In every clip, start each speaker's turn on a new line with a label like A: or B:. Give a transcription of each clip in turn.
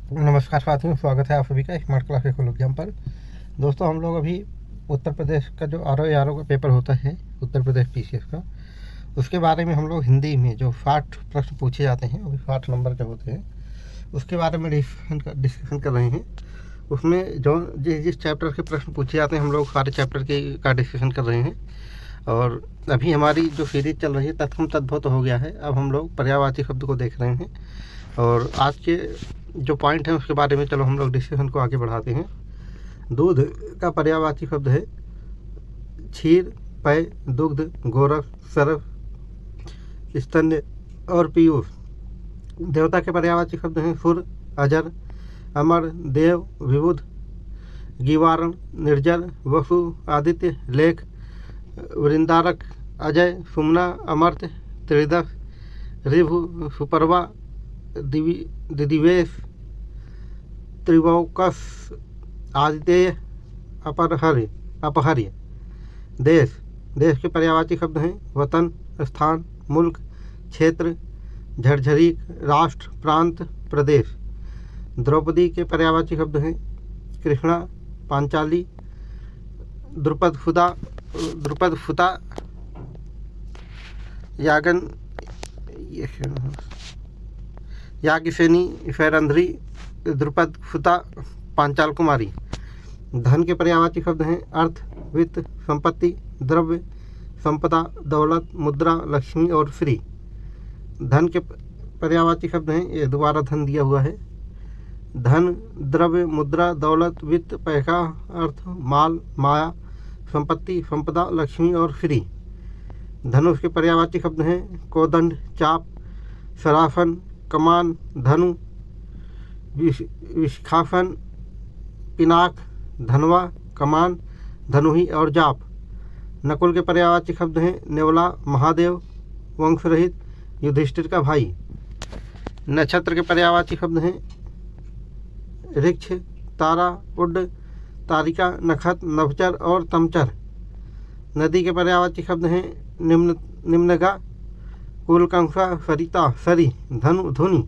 A: नमस्कार साथियों, स्वागत है आप सभी का स्मार्ट क्लास के खोल एग्जाम पर। दोस्तों, हम लोग अभी उत्तर प्रदेश का जो आर ओ का पेपर होता है, उत्तर प्रदेश पीसीएस का, उसके बारे में हम लोग हिंदी में जो 60 प्रश्न पूछे जाते हैं, वो 60 नंबर के होते हैं, उसके बारे में डिस्कशन कर रहे हैं। उसमें जो जिस चैप्टर के प्रश्न पूछे जाते हैं, हम लोग सारे चैप्टर के का डिस्कशन कर रहे हैं। और अभी हमारी जो सीरीज चल रही है तत्सम तद्भव तो हो गया है, अब हम लोग पर्यायवाची शब्द को देख रहे हैं। और आज के जो पॉइंट है उसके बारे में चलो हम लोग डिस्कशन को आगे बढ़ाते हैं। दूध का पर्यायवाची शब्द है क्षीर, पेय, दुग्ध, गोरस, सरस, स्तन्य और पीयूष। देवता के पर्यायवाची शब्द हैं सुर, अजर, अमर, देव, विबुध, गीवारण, निर्जर, वसु, आदित्य, लेख, वृंदारक, अजय, सुमना, अमर्त्य, त्रिदश, ऋभु, सुपर्वा, दिदिवेश, त्रिवौकस, आदित्य, अपहर्य। देश के पर्यायवाची शब्द हैं वतन, स्थान, मुल्क, क्षेत्र, झरझरीक, राष्ट्र, प्रांत, प्रदेश। द्रौपदी के पर्यायवाची शब्द हैं कृष्णा, पांचाली, द्रुपद फुता, याज्ञसेनी, फैरंध्री, द्रुपद फुता, पांचाल कुमारी। धन के पर्यायवाची शब्द हैं अर्थ, वित्त, संपत्ति, द्रव्य, संपदा, दौलत, मुद्रा, लक्ष्मी और श्री। धन के पर्यायवाची शब्द हैं, ये दोबारा धन दिया हुआ है, धन, द्रव्य, मुद्रा, दौलत, वित्त, पैसा, अर्थ, माल, माया, संपत्ति, संपदा, लक्ष्मी और श्री। धनुष के पर्यायवाची शब्द हैं कोदंड, चाप, सराफन, कमान, धनु, विशाखन, पिनाक, धनवा, कमान, धनुही और जाप। नकुल के पर्यायवाची शब्द हैं नेवला, महादेव, वंश रहित, युधिष्ठिर का भाई। नक्षत्र के पर्यायवाची शब्द हैं ऋक्ष, तारा, उड, तारिका, नक्षत्र, नभचर और तमचर। नदी के पर्यायवाची शब्द हैं निम्नगा, कुलकंसा, सरिता, सरी, धनु, धुनि,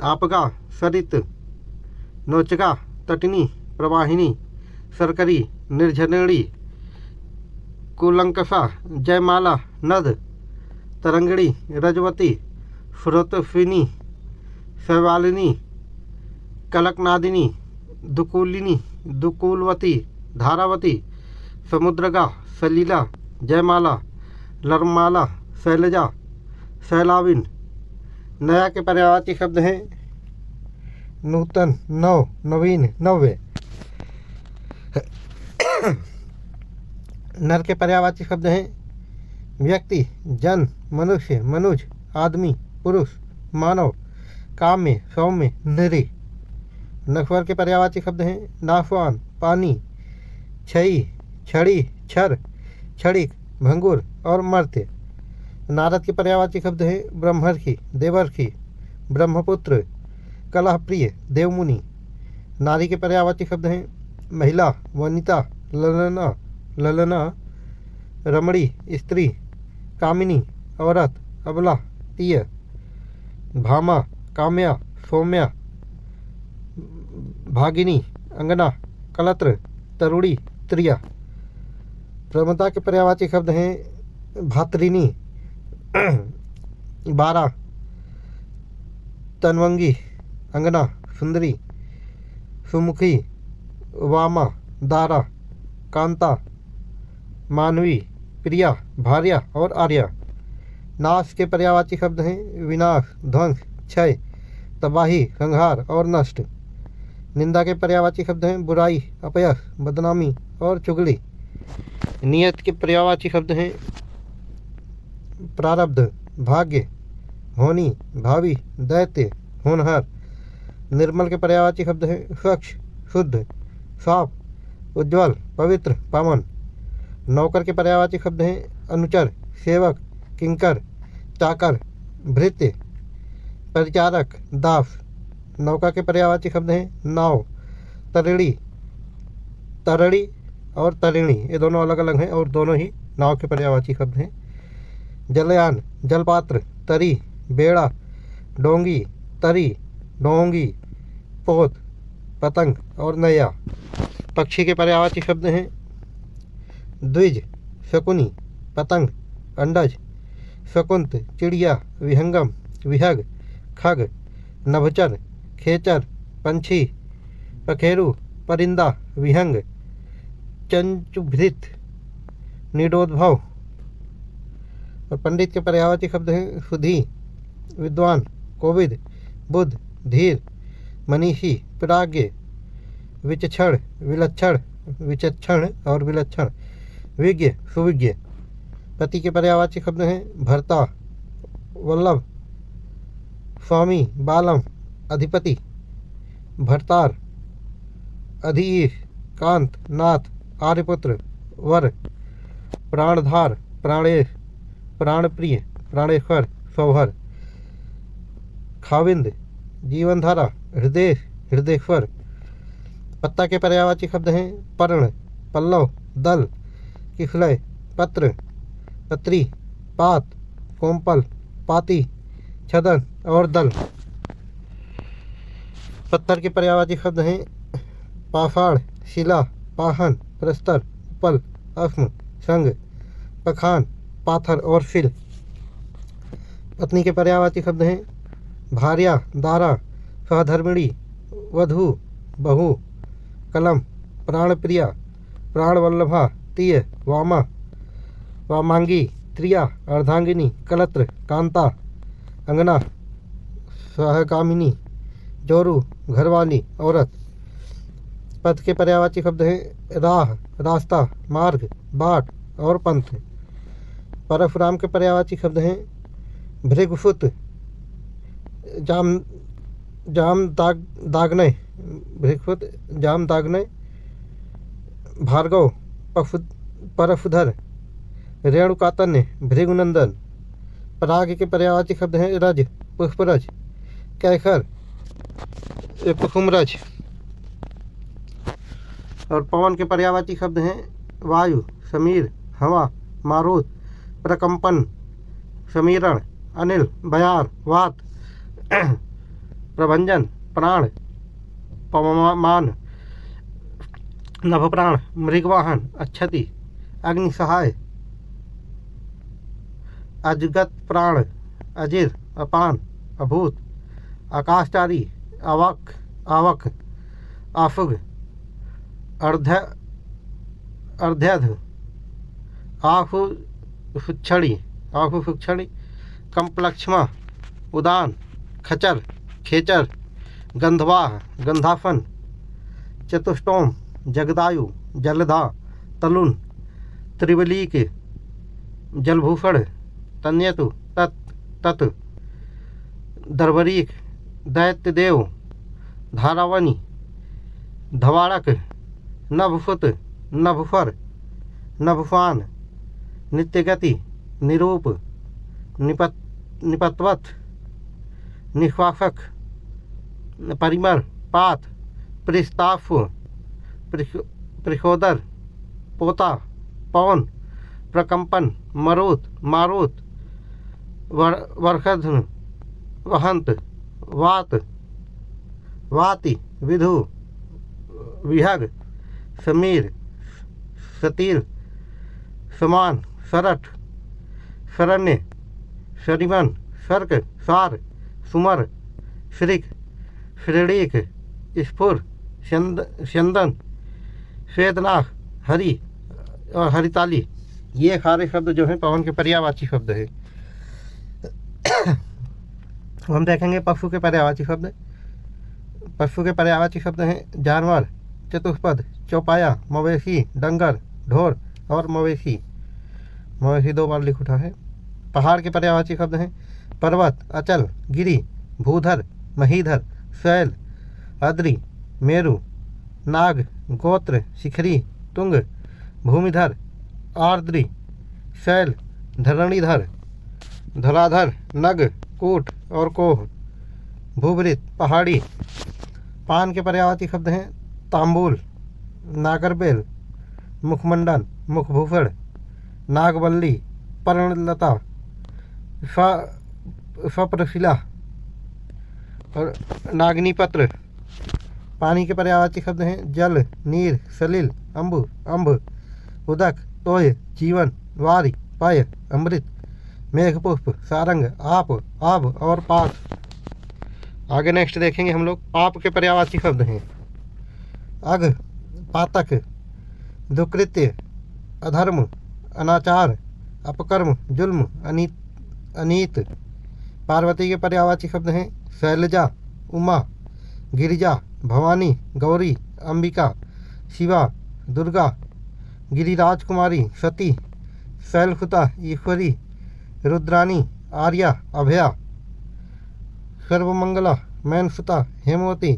A: आपगा, सरित, नोचगा, तटिनी, प्रवाहिनी, सरकरी, निर्झरिणी, कुलंकसा, जयमाला, नद, तरंगिणी, रजवती, स्रोतस्विनी, शैवालिनी, कलकनादिनी, दुकूलिनी, दुकूलवती, धारावती, समुद्रगा, सलीला, जयमाला, लरमाला, शैलजा, शैलाविन। नया के पर्यायवाची शब्द हैं नूतन, नव, नवीन, नव्य। नर के पर्यायवाची शब्द हैं व्यक्ति, जन, मनुष्य, मनुज, आदमी, पुरुष, मानव, काम्य, सौम्य, नरी। नश्वर के पर्यायवाची शब्द हैं नाशवान, पानी, क्षयी, छड़ी, क्षर, क्षणिक, भंगुर और मर्त्य। नारद के पर्यायवाची शब्द हैं ब्रह्मर्षि, देवर्षि, ब्रह्मपुत्र, कलहप्रिय, देवमुनि। नारी के पर्यायवाची शब्द हैं महिला, वनिता, ललना, ललना, रमणी, स्त्री, कामिनी, औरत, अबला, तीय, भामा, काम्या, सौम्या, भागिनी, अंगना, कलत्र, तरुणी, त्रिया। प्रमता के पर्यायवाची शब्द हैं भात्रिनी, बारा, तनवंगी, अंगना, सुंदरी, सुमुखी, वामा, दारा, कांता, मानवी, प्रिया, भार्या और आर्या। नाश के पर्यायवाची शब्द हैं विनाश, ध्वंस, क्षय, तबाही, संहार और नष्ट। निंदा के पर्यायवाची शब्द हैं बुराई, अपयश, बदनामी और चुगली। नियत के पर्यायवाची शब्द हैं प्रारब्ध, भाग्य, होनी, भावी, दैत्य, होनहार। निर्मल के पर्यायवाची शब्द हैं स्वच्छ, शुद्ध, साफ, उज्ज्वल, पवित्र, पावन। नौकर के पर्यायवाची शब्द हैं अनुचर, सेवक, किंकर, चाकर, भृत्य, परिचारक, दास। नौका के पर्यायवाची शब्द हैं नाव, तरिणी, तरणी और तरिणी। ये दोनों अलग अलग हैं और दोनों ही नाव के पर्यायवाची शब्द हैं। जलयान, जलपात्र, तरी, बेड़ा, डोंगी, तरी, डोंगी, पोत, पतंग और नैया। पक्षी के पर्यायवाची शब्द हैं द्विज, शकुनी, पतंग, अंडज, शकुंत, चिड़िया, विहंगम, विहग, खग, नभचर, खेचर, पंछी, पखेरु, परिंदा, विहंग, चंचुभृत, निडोद्भव। और पंडित के पर्यायवाची शब्द हैं सुधी, विद्वान, कोविद, बुद्ध, धीर, मनीषी, प्राज्ञ, विचक्षण, विलक्षण, विचक्षण और विलक्षण, विज्ञ, सुविज्ञ। पति के पर्यायवाची शब्द हैं भर्ता, वल्लभ, स्वामी, बालम, अधिपति, भरतार, अधीश, कांत, नाथ, आर्यपुत्र, वर, प्राणधार, प्राणेश, प्राणप्रिय, प्राणेश्वर, सौहर, खाविंद, जीवनधारा, हृदय, हृदयेश्वर। पत्ता के पर्यायवाची शब्द हैं पर्ण, पल्लव, दल, किफलय, पत्र, पत्री, पात, कोमपल, पाती, छदन और दल। पत्थर के पर्यायवाची शब्द हैं पाषाण, शिला, पाहन, प्रस्तर, उपल, अश्म, संग, पखान, पाथर और शिल। पत्नी के पर्यायवाची शब्द हैं भार्या, दारा, सहधर्मिणी, वधू, बहू, कलम, प्राणप्रिया, प्राणवल्लभा, तीय, वामा, वामांगी, त्रिया, अर्धांगिनी, कलत्र, कांता, अंगना, सहगामिनी, जोरू, घरवाली, औरत। पथ के पर्यायवाची शब्द हैं राह, रास्ता, मार्ग, बाट और पंथ। परशुराम के पर्यायवाची शब्द हैं भृगुसुत, दाग्नय, भृगुसुत, दाग्नय, भार्गव, परशुधर, रेणुकातन्य, भृगुनंदन। पराग के पर्यायवाची शब्द हैं रज, पुष्परज, कैखर, कुसुमरज। और पवन के पर्यायवाची शब्द हैं वायु, समीर, हवा, मारुत, प्रकंपन, समीरण, अनिल, बयार, वात, प्रभंजन, प्राण, पवमान, नभप्राण, मृगवाहन, अच्छति, अग्नि सहाय, अजगत प्राण, अजिर, अपान, अभूत, आकाशचारी, आवक, आवक, आफुग, अर्ध्यध, आहुफुक्षणी, कंपलक्ष्मा, उदान, खचर, खेचर, गंधवाह, गंधाफन, चतुष्टोम, जगदायु, जलधा, तलुन, त्रिवलीक, जलभूषण, तन्यतु, तत्, दरबरीक, दैत्यदेव, धारावनी, धवाड़क, नभफुत, नभफर, नभफान, नित्यगति, निरूप, निपतवत, निश्वासक, परिमर, पात, परिस्ताफ, प्रशोदर, पोता, पवन, प्रकंपन, मरुत, मारुत, वर्षध्न, वहंत, वात, वाति, विधु, विहग, समीर, सतीर, समान, सरठ, शरण्य, शरिमन, सर्क, सार, सुमर, श्रिक, श्रेणीक, स्फुर, स्यंदन, श्वेतनाग, हरि और हरिताली। ये सारे शब्द जो हैं पवन के पर्यायवाची शब्द है। हम देखेंगे पशु के पर्यायवाची शब्द। पशु के पर्यायवाची शब्द हैं जानवर, चतुष्पद, चौपाया, मवेशी, डंगर, ढोर और मवेशी। मवेशी 2 बार लिख उठा है। पहाड़ के पर्यायवाची शब्द हैं पर्वत, अचल, गिरी, भूधर, महीधर, शैल, अद्रि, मेरु, नाग, गोत्र, शिखरी, तुंग, भूमिधर, आर्द्री, शैल, धरणीधर, धराधर, नग, कूट और कोह। भूभृत, पहाड़ी। पान के पर्यायवाची शब्द हैं तांबूल, नागरबेल, मुखमंडन, मुखभूषण, नागवल्ली, पर्णलता, स्वप्रशिला और नागनीपत्र। पानी के पर्यायवाची शब्द हैं जल, नीर, सलिल, अम्बु, अम्ब, उदक, तोय, जीवन, वारी, पय, अमृत, मेघपुष्प, सारंग, आप, आब और पास। आगे नेक्स्ट देखेंगे हम लोग। पाप के पर्यायवाची शब्द हैं अघ, पातक, दुकृत्य, अधर्म, अनाचार, अपकर्म, जुल्म, अनीत। पार्वती के पर्यायवाची शब्द हैं शैलजा, उमा, गिरिजा, भवानी, गौरी, अंबिका, शिवा, दुर्गा, गिरिराज कुमारी, सती, शैलसुता, ईश्वरी, रुद्रानी, आर्या, अभया, सर्वमंगला, मैनसुता, हेमवती,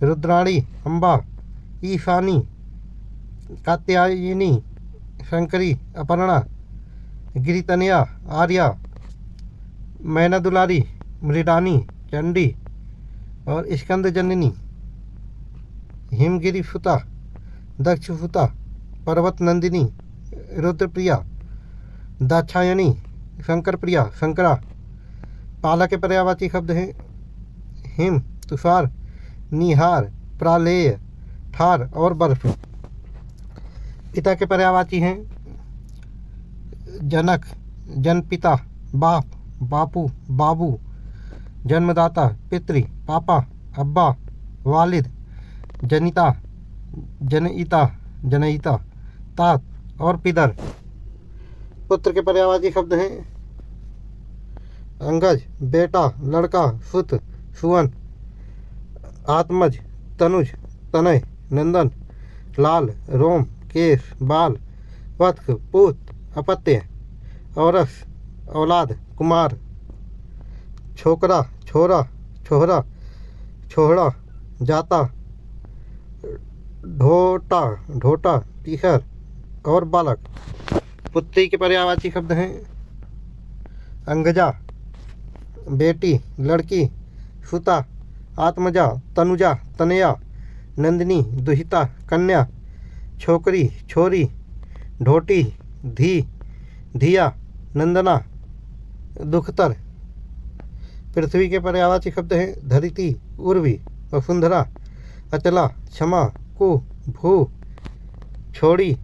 A: रुद्राणी, अम्बा, ईशानी, कात्यायनी, शंकरी, अपर्णा, गिरितनया, आर्या, मैना दुलारी, मृडानी, चंडी और स्कंद जननी, हिमगिरी सुता, दक्ष सुता, पर्वत नंदिनी, रुद्रप्रिया, दाक्षायणी, शंकर प्रिया, शंकरा। पाला के पर्यायवाची शब्द हैं हिम, तुषार, निहार, प्रालेय, ठार और बर्फ। पिता के पर्यायवाची हैं जनक, जनपिता, बाप, बापू, बाबू, जन्मदाता, पितृ, पापा, अब्बा, वालिद, जनिता, जनइता, जनइता, तात और पिदर। पुत्र के पर्यायवाची शब्द हैं अंगज, बेटा, लड़का, सुत, सुवन, आत्मज, तनुज, तनय, नंदन, लाल, रोम, केश, बाल, वत्स, पूत, अपत्य, औरस, औलाद, कुमार, छोकरा, छोरा, छोहरा, छोहड़ा, जाता, ढोटा, ढोटा, पीहर और बालक। पुत्री के पर्यायवाची शब्द हैं अंगजा, बेटी, लड़की, सुता, आत्मजा, तनुजा, तनया, नंदिनी, दुहिता, कन्या, छोकरी, छोरी, ढोटी, धी, धिया, नंदना, दुखतर। पृथ्वी के पर्यायवाची शब्द हैं धरिती, उर्वी, वसुंधरा, अचला, क्षमा, कु, भू, छोड़ी,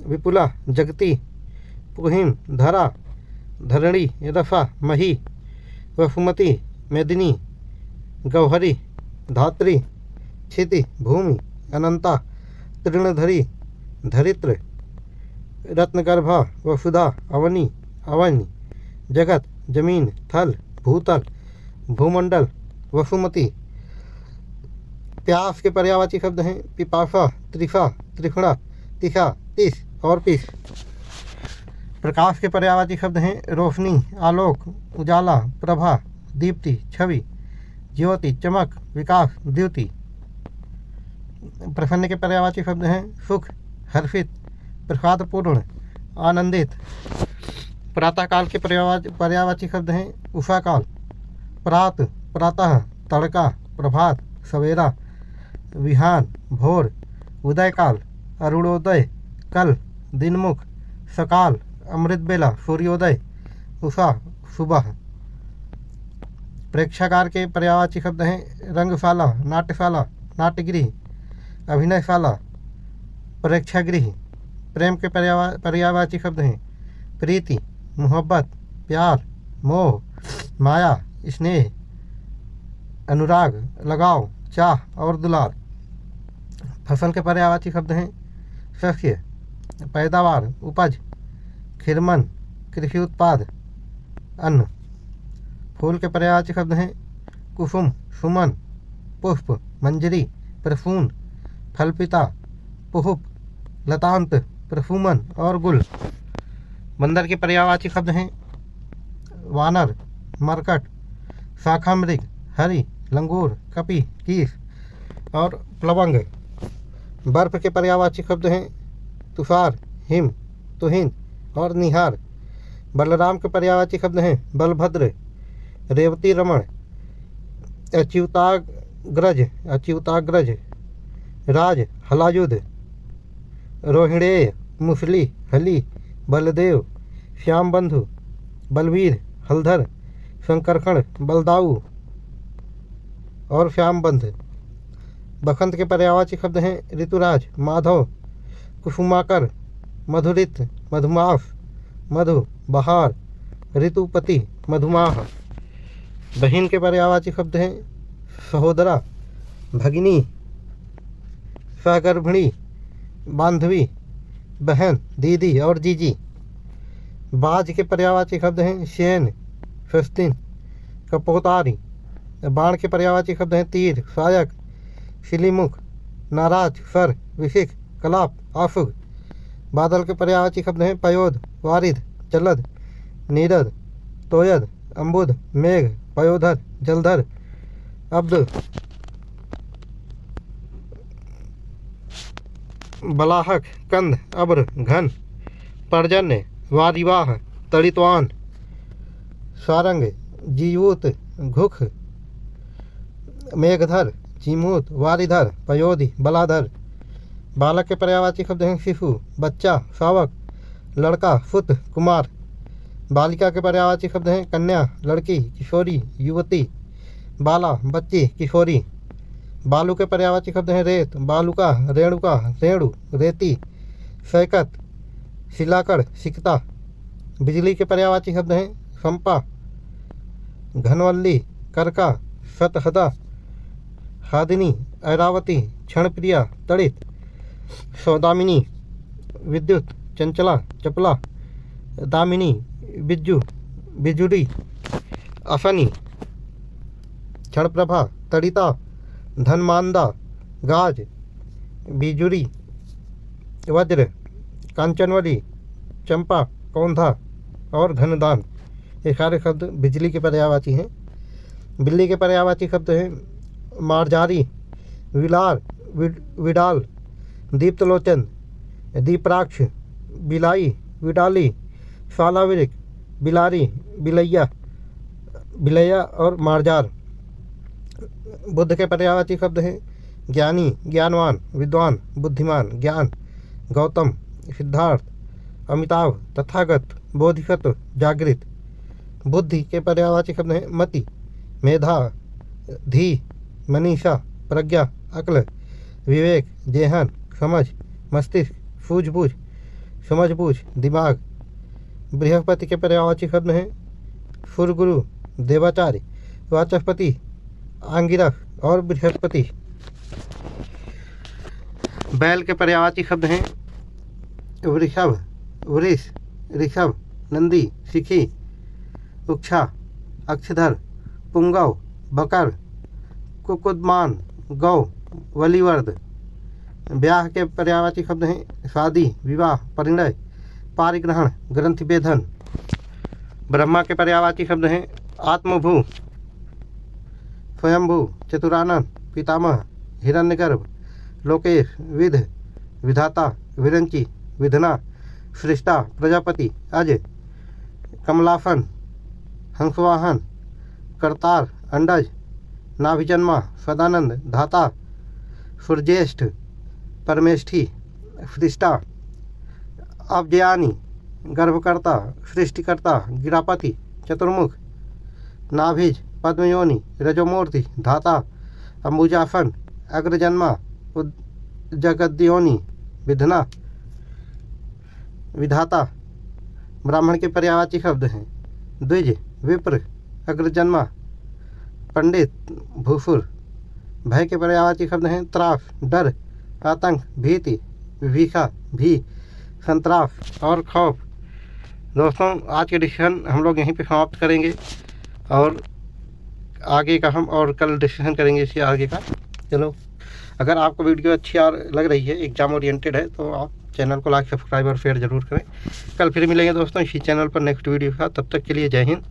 A: विपुला, जगती, पुहिम, धरा, धरणी, रफा, मही, वसुमती, मेदिनी, गौहरी, धात्री, क्षिति, भूमि, अनंता, तृणधरी, धरित्र, रत्नगर्भा, वसुधा, अवनी, अवनी, जगत, जमीन, थल, भूतल, भूमंडल, वसुमती। प्यास के पर्यायवाची शब्द हैं पिपासा, त्रिफा, त्रिफणा, तिखा, तिस और पिस। प्रकाश के पर्यायवाची शब्द हैं रोशनी, आलोक, उजाला, प्रभा, दीप्ति, छवि, ज्योति, चमक, विकास, द्युति। प्रसन्न के पर्यायवाची शब्द हैं सुख, हर्षित, प्रसादपूर्ण, आनंदित। प्रातःकाल के पर्यायवाची शब्द हैं उषा काल, प्रात, प्रातः, तड़का, प्रभात, सवेरा, विहान, भोर, उदय काल, अरुणोदय, कल, दिनमुख, सकाल, अमृत बेला, सूर्योदय, उषा, सुबह। प्रेक्षागार के पर्यायवाची शब्द हैं रंगशाला, नाट्यशाला, नाट्यगृह, अभिनयशाला, प्रेक्षागृह। प्रेम के पर्यायवाची शब्द हैं प्रीति, मोहब्बत, प्यार, मोह, माया, स्नेह, अनुराग, लगाव, चाह और दुलार। फसल के पर्यायवाची शब्द हैं शस्य, पैदावार, उपज, खिरमन, कृषि उत्पाद, अन्न। फूल के पर्यायवाची शब्द हैं कुसुम, सुमन, पुष्प, मंजरी, प्रसून, फलपिता, पुहुप, लतांत, प्रफुमन और गुल। बंदर के पर्यायवाची शब्द हैं वानर, मरकट, शाखा मृग, हरि, लंगूर, कपि, कीस और प्लवंग। बर्फ के पर्यायवाची शब्द हैं तुषार, हिम, तुहिन और निहार। बलराम के पर्यायवाची शब्द हैं बलभद्र, रेवती रमण, अच्युताग्रज, अच्युताग्रज, राज, हलायुध, रोहिणेय, मुसली, हली, बलदेव, श्याम बंधु, बलवीर, हलधर, शंकरखंड, बलदाऊ और श्याम बंध। बसंत के पर्यायवाची शब्द हैं ऋतुराज, माधव, कुसुमाकर, मधुरित, मधुमास, मधु, बहार, ऋतुपति, मधुमाह। बहिन के पर्यायवाची शब्द हैं सहोदरा, भगिनी, सहगर्भिणी, बांधवी, बहन, दीदी और जीजी। बाज के पर्यायवाची शब्द हैं शेन, स्वस्तिन, कपोतारी। बाण के पर्यायवाची शब्द हैं तीर, सहायक, शिलीमुख, नाराज, सर, विशिख, कलाप, आफुग। बादल के पर्यायवाची शब्द हैं पयोध, वारिद, जलद, नीरद, तोयद, अम्बुद, मेघ, पयोधर, जलधर, अब्द, बलाहक, कंद, अब्र, घन, पर्जन्य, वारिवाह, तड़ितवान, सारंग, जीवूत, घुख, मेघधर, जीमूत, वारिधर, पयोधि, बलाधर। बालक के पर्यायवाची शब्द हैं शिशु, बच्चा, शावक, लड़का, पुत्र, कुमार। बालिका के पर्यायवाची शब्द हैं कन्या, लड़की, किशोरी, युवती। बाला, बच्ची, किशोरी। बालू के पर्यायवाची शब्द हैं रेत, बालुका, रेणुका, रेणु, रेती, सैकत, शिलाकड़, सिकता। बिजली के पर्यायवाची शब्द हैं संपा, घनवल्ली, करका, सतहदा, हादिनी, ऐरावती, क्षणप्रिया, तड़ित, सौदामिनी। विद्युत, चंचला, चपला, दामिनी, बिज्जू, बिजुरी, असनी, क्षणप्रभा, तड़िता, धनमांदा, गाज, बिजुरी, वज्र, कांचनवली, चंपा, कौंधा और धनदान। ये सारे शब्द बिजली के पर्यायवाची हैं। बिल्ली के पर्यायवाची शब्द हैं मार्जारी, विलार, विडाल, दीप्तलोचन, दीपराक्ष, बिलाई, विडाली, सालाविरिक, बिलारी, बिलैया, बिलैया और मार्जार। बुद्ध के पर्यायवाची शब्द हैं ज्ञानी, ज्ञानवान, विद्वान, बुद्धिमान, ज्ञान, गौतम, सिद्धार्थ, अमिताभ, तथागत, बोधिसत्व, जागृत। बुद्धि के पर्यायवाची शब्द हैं मति, मेधा, धी, मनीषा, प्रज्ञा, अक्ल, विवेक, जेहन, समझ, मस्तिष्क, सूझबूझ, समझबूझ, दिमाग। बृहस्पति के पर्यायवाची शब्द हैं सुरगुरु, देवाचार्य, वाचस्पति, आंगिरस और बृहस्पति। बैल के पर्यायवाची शब्द हैं वृषभ, वृष, ऋषभ, नंदी, शिखी, उक्षा, अक्षधर, पुंगव, बकर, कुकुदमान, गौ, वलिवर्द। ब्याह के पर्यायवाची शब्द हैं शादी, विवाह, परिणय, पारिग्रहण, ग्रंथिभेदन। ब्रह्मा के पर्यायवाची शब्द हैं आत्मभू, स्वयंभू, चतुरानन, पितामह, हिरण्यगर्भ, लोकेश, विध, विधाता, विरंची, विधना, सृष्टा, प्रजापति, अज, कमलासन, हंसवाहन, करतार, अंडज, नाभिजन्मा, सदानंद, धाता, सूर्यज्येष्ठ, परमेष्ठी, सृष्टा, अब्जयानी, गर्भकर्ता, सृष्टिकर्ता, गिरापति, चतुर्मुख, नाभिज, पद्मयोनि, रजोमूर्ति, धाता, अंबुजासन, अग्रजन्मा, जगद्योनि, विधना, विधाता। ब्राह्मण के पर्यायवाची शब्द हैं द्विज, विप्र, अग्रजन्मा, पंडित, भूसुर। भय के पर्यायवाची शब्द हैं त्रास, डर, आतंक, भीति, विभीषा, भी, संतरास और खौफ। दोस्तों, आज के डिस्कशन हम लोग यहीं पे समाप्त करेंगे और आगे का हम और कल डिस्कशन करेंगे इसके आगे का। चलो, अगर आपको वीडियो अच्छी लग रही है, एग्जाम ओरिएंटेड है, तो आप चैनल को लाइक, सब्सक्राइब और शेयर जरूर करें। कल फिर मिलेंगे दोस्तों इसी चैनल पर नेक्स्ट वीडियो के साथ। तब तक के लिए जय हिंद।